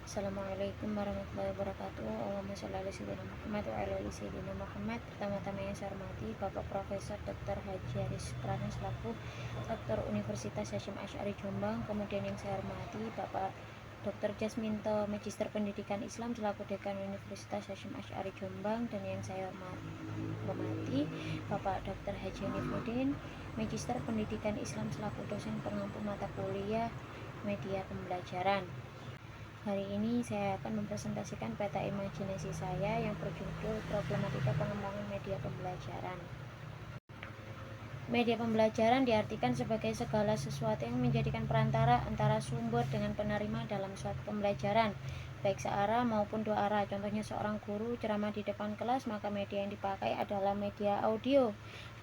Assalamualaikum warahmatullahi wabarakatuh. Allahumma sholli ala sayyidina Muhammad wa ala ali sayyidina Muhammad. Pertama-tama yang saya hormati Bapak Profesor Dr. Haji Haris Prana selaku Rektor Universitas Hasyim Asy'ari Jombang. Kemudian yang saya hormati Bapak Dr. Jasminto, Magister Pendidikan Islam selaku Dekan Universitas Hasyim Asy'ari Jombang. Dan yang saya hormati Bapak Dr. Haji Nifuddin, Magister Pendidikan Islam selaku dosen pengampu mata kuliah media pembelajaran. Hari ini saya akan mempresentasikan peta imajinasi saya yang berjudul Problematika Pengembangan Media Pembelajaran. Media pembelajaran diartikan sebagai segala sesuatu yang menjadikan perantara antara sumber dengan penerima dalam suatu pembelajaran, baik searah maupun dua arah. Contohnya seorang guru ceramah di depan kelas, maka media yang dipakai adalah media audio.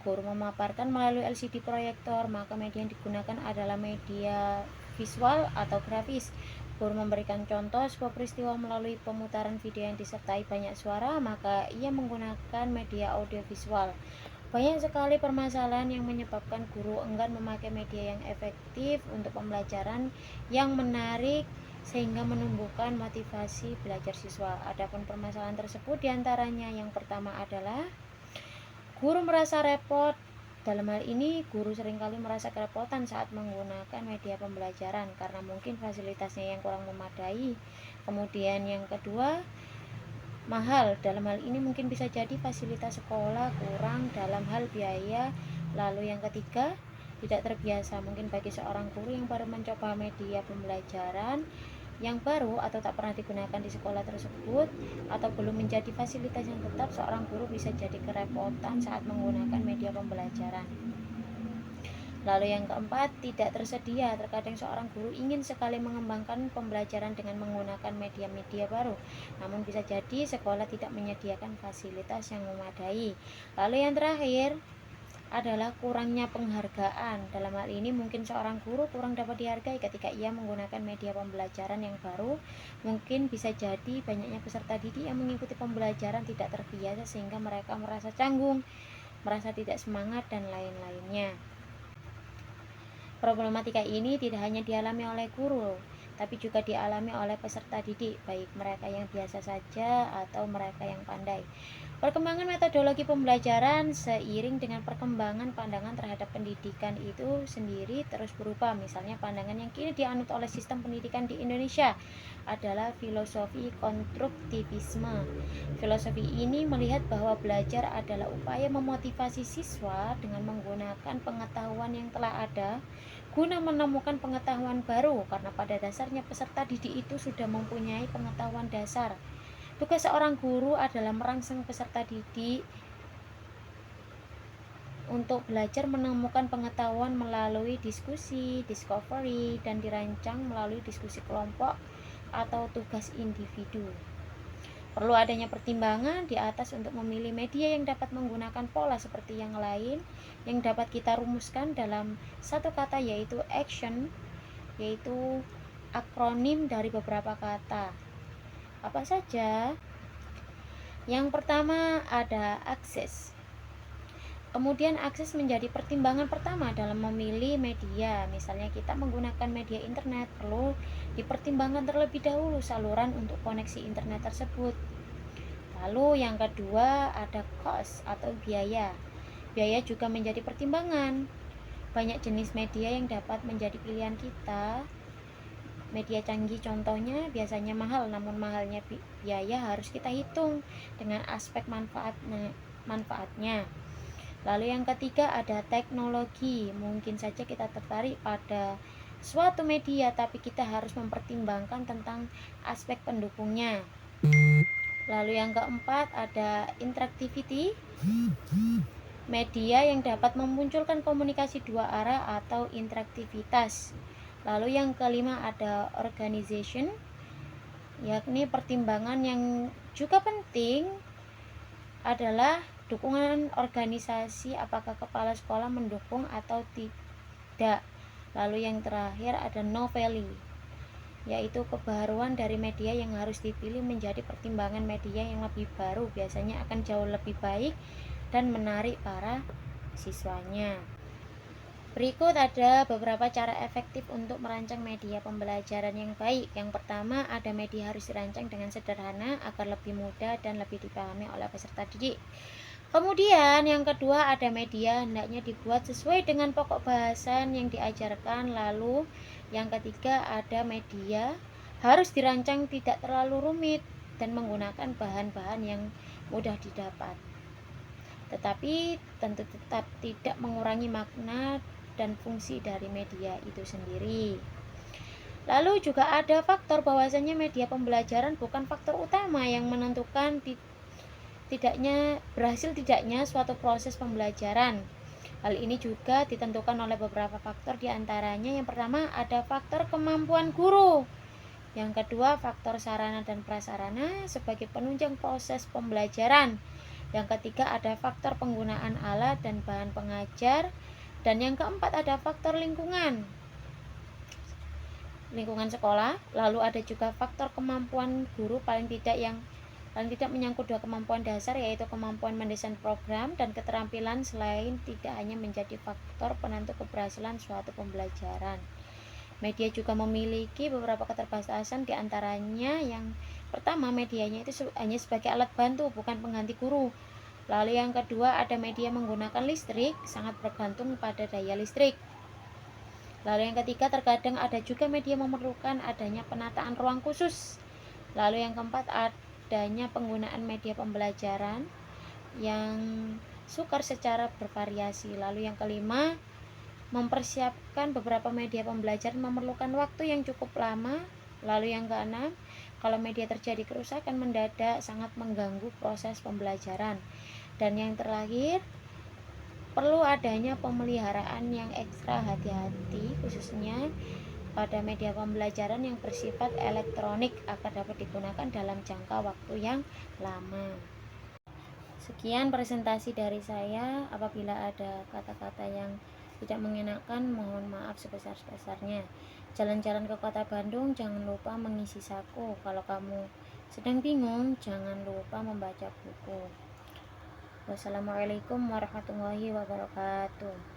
Guru memaparkan melalui LCD proyektor, maka media yang digunakan adalah media visual atau grafis. Guru memberikan contoh sebuah peristiwa melalui pemutaran video yang disertai banyak suara, maka ia menggunakan media audiovisual. Banyak sekali permasalahan yang menyebabkan guru enggan memakai media yang efektif untuk pembelajaran yang menarik sehingga menumbuhkan motivasi belajar siswa. Adapun permasalahan tersebut diantaranya yang pertama adalah guru merasa repot. Dalam hal ini, guru seringkali merasa kerepotan saat menggunakan media pembelajaran karena mungkin fasilitasnya yang kurang memadai. Kemudian yang kedua, mahal. Dalam hal ini mungkin bisa jadi fasilitas sekolah kurang dalam hal biaya. Lalu yang ketiga, tidak terbiasa. Mungkin bagi seorang guru yang baru mencoba media pembelajaran yang baru atau tak pernah digunakan di sekolah tersebut atau belum menjadi fasilitas yang tetap, seorang guru bisa jadi kerepotan saat menggunakan media pembelajaran. Lalu yang keempat, tidak tersedia. Terkadang seorang guru ingin sekali mengembangkan pembelajaran dengan menggunakan media-media baru, namun bisa jadi sekolah tidak menyediakan fasilitas yang memadai. Lalu yang terakhir adalah kurangnya penghargaan. Dalam hal ini mungkin seorang guru kurang dapat dihargai ketika ia menggunakan media pembelajaran yang baru. Mungkin bisa jadi banyaknya peserta didik yang mengikuti pembelajaran tidak terbiasa sehingga mereka merasa canggung, merasa tidak semangat, dan lain-lainnya. Problematika ini tidak hanya dialami oleh guru, tapi juga dialami oleh peserta didik, baik mereka yang biasa saja atau mereka yang pandai. Perkembangan metodologi pembelajaran seiring dengan perkembangan pandangan terhadap pendidikan itu sendiri terus berubah. Misalnya pandangan yang kini dianut oleh sistem pendidikan di Indonesia adalah filosofi konstruktivisme. Filosofi ini melihat bahwa belajar adalah upaya memotivasi siswa dengan menggunakan pengetahuan yang telah ada guna menemukan pengetahuan baru, karena pada dasarnya peserta didik itu sudah mempunyai pengetahuan dasar. Tugas seorang guru adalah merangsang peserta didik untuk belajar menemukan pengetahuan melalui diskusi, discovery, dan dirancang melalui diskusi kelompok atau tugas individu. Perlu adanya pertimbangan di atas untuk memilih media yang dapat menggunakan pola seperti yang lain yang dapat kita rumuskan dalam satu kata, yaitu action, yaitu akronim dari beberapa kata. Apa saja? Yang pertama ada akses. Kemudian akses menjadi pertimbangan pertama dalam memilih media. Misalnya kita menggunakan media internet, perlu dipertimbangkan terlebih dahulu saluran untuk koneksi internet tersebut. Lalu yang kedua ada cost atau biaya. Biaya juga menjadi pertimbangan. Banyak jenis media yang dapat menjadi pilihan kita. Media canggih contohnya biasanya mahal, namun mahalnya biaya harus kita hitung dengan aspek manfaatnya. Lalu yang ketiga ada teknologi. Mungkin saja kita tertarik pada suatu media, tapi kita harus mempertimbangkan tentang aspek pendukungnya. Lalu yang keempat ada interactivity. Media yang dapat memunculkan komunikasi dua arah atau interaktivitas. Lalu yang kelima ada organization, yakni pertimbangan yang juga penting adalah dukungan organisasi, apakah kepala sekolah mendukung atau tidak. Lalu yang terakhir ada novelty, yaitu kebaruan dari media yang harus dipilih menjadi pertimbangan. Media yang lebih baru biasanya akan jauh lebih baik dan menarik para siswanya. Berikut ada beberapa cara efektif untuk merancang media pembelajaran yang baik. Yang pertama, ada media harus dirancang dengan sederhana agar lebih mudah dan lebih dipahami oleh peserta didik. Kemudian yang kedua, ada media hendaknya dibuat sesuai dengan pokok bahasan yang diajarkan. Lalu yang ketiga, ada media harus dirancang tidak terlalu rumit dan menggunakan bahan-bahan yang mudah didapat, tetapi tentu tetap tidak mengurangi makna dan fungsi dari media itu sendiri. Lalu juga ada faktor bahwasanya media pembelajaran bukan faktor utama yang menentukan berhasil tidaknya suatu proses pembelajaran. Hal ini juga ditentukan oleh beberapa faktor, diantaranya yang pertama ada faktor kemampuan guru, yang kedua faktor sarana dan prasarana sebagai penunjang proses pembelajaran, yang ketiga ada faktor penggunaan alat dan bahan pengajar, dan yang keempat ada faktor lingkungan sekolah. Lalu ada juga faktor kemampuan guru, paling tidak menyangkut dua kemampuan dasar, yaitu kemampuan mendesain program dan keterampilan selain tidak hanya menjadi faktor penentu keberhasilan suatu pembelajaran. Media juga memiliki beberapa keterbatasan, diantaranya yang pertama, medianya itu hanya sebagai alat bantu, bukan pengganti guru. Lalu yang kedua, ada media menggunakan listrik, sangat bergantung pada daya listrik. Lalu yang ketiga, terkadang ada juga media memerlukan adanya penataan ruang khusus. Lalu yang keempat, adanya penggunaan media pembelajaran yang sukar secara bervariasi. Lalu yang kelima, mempersiapkan beberapa media pembelajaran memerlukan waktu yang cukup lama. Lalu yang keenam, kalau media terjadi kerusakan mendadak sangat mengganggu proses pembelajaran. Dan yang terakhir, perlu adanya pemeliharaan yang ekstra hati-hati, khususnya pada media pembelajaran yang bersifat elektronik agar dapat digunakan dalam jangka waktu yang lama. Sekian presentasi dari saya. Apabila ada kata-kata yang tidak mengenakan, mohon maaf sebesar-besarnya. Jalan-jalan ke kota Bandung, jangan lupa mengisi saku. Kalau kamu sedang bingung, jangan lupa membaca buku. Wassalamualaikum warahmatullahi wabarakatuh.